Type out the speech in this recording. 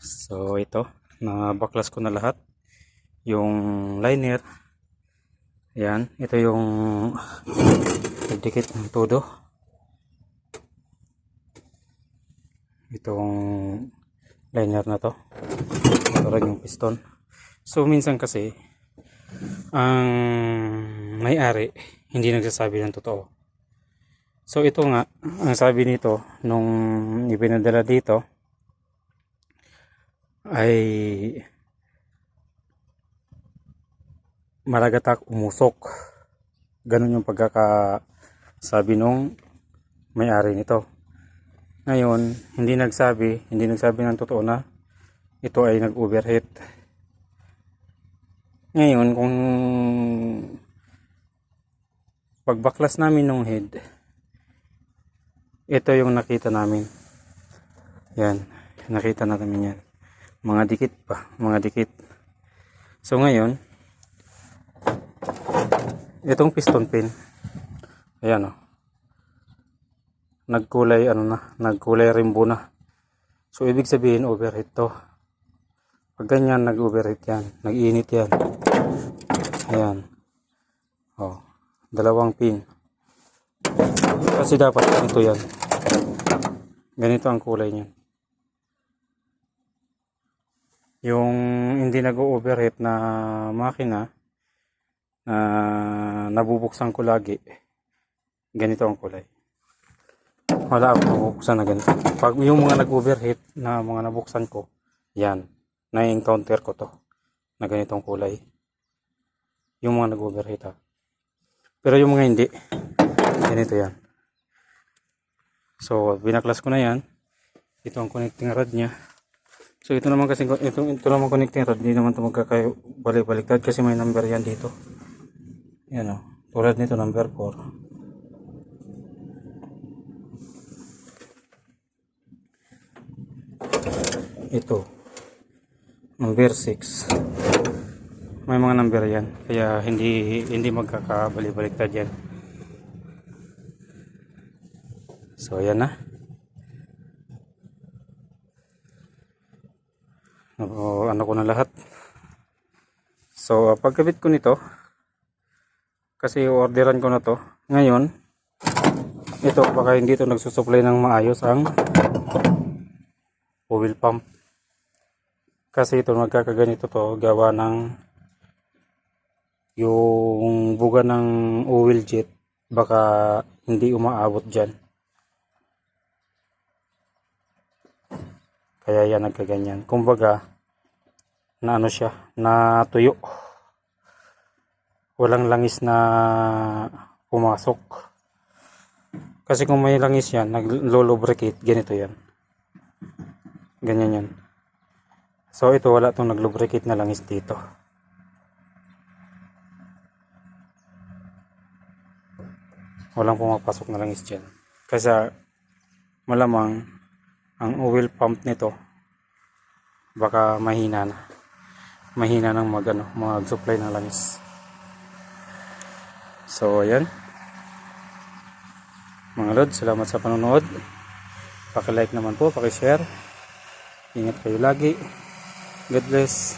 So ito, nabaklas ko na lahat. Yung liner. Ayan, ito yung nagdikit ng todo. Itong liner na to. Ito rin yung piston. So minsan kasi, ang may-ari hindi nagsasabi ng totoo. So ito nga, ang sabi nito nung ipinadala dito ay malagatak umusok. Ganun yung pagkakasabi nung may-ari nito. Ngayon, hindi nagsabi ng totoo na ito ay nag-overheat. Ngayon, kung pagbaklas namin ng head, ito yung nakita namin. Yan, nakita namin yan. Mga dikit pa, mga dikit. So ngayon, itong piston pin, ayan o, nagkulay nagkulay rainbow na. So ibig sabihin overheat to. Pag ganyan nag-overheat yan, nag-init yan. Ayan. Oh, dalawang pin. Kasi dapat ganito yan. Ganito ang kulay niyan. Yung hindi nag-overheat na makina na nabubuksan ko lagi, ganito ang kulay. Wala akong nabubuksan na ganito. Pag yung mga nag-overheat na mga nabuksan ko, yan, na-encounter ko to na ganitong kulay. Yung mga nag-overheat ha. Pero yung mga hindi, ganito yan. So binaklas ko na yan. Ito ang connecting rod nya. So ito naman kasi ito naman connecting rod, hindi naman ito magkakayo balik-baliktad kasi may number yan dito. Yan o, tulad nito number 4. Ito number 6. May mga number yan, kaya hindi magkakabalik-baliktad yan. So ayan na. Ano ko na lahat. So pagkabit ko nito, kasi orderan ko na to ngayon, ito baka hindi ito nagsusupply ng maayos ang oil pump, kasi ito magkakaganito to gawa ng yung buga ng oil jet, baka hindi umaabot dyan, kaya yan nagkaganyan. Kumbaga na ano siya, na tuyo, walang langis na pumasok. Kasi kung may langis yan, naglo-lubricate, ganito yan, ganyan yan. So ito wala itong naglubricate na langis dito. Walang pumapasok na langis dyan. Kasi malamang ang oil pump nito baka mahina ng mag-supply ng langis. So ayan mga lod, salamat sa panonood. Paki-like naman po, paki-share. Ingat kayo lagi. God bless.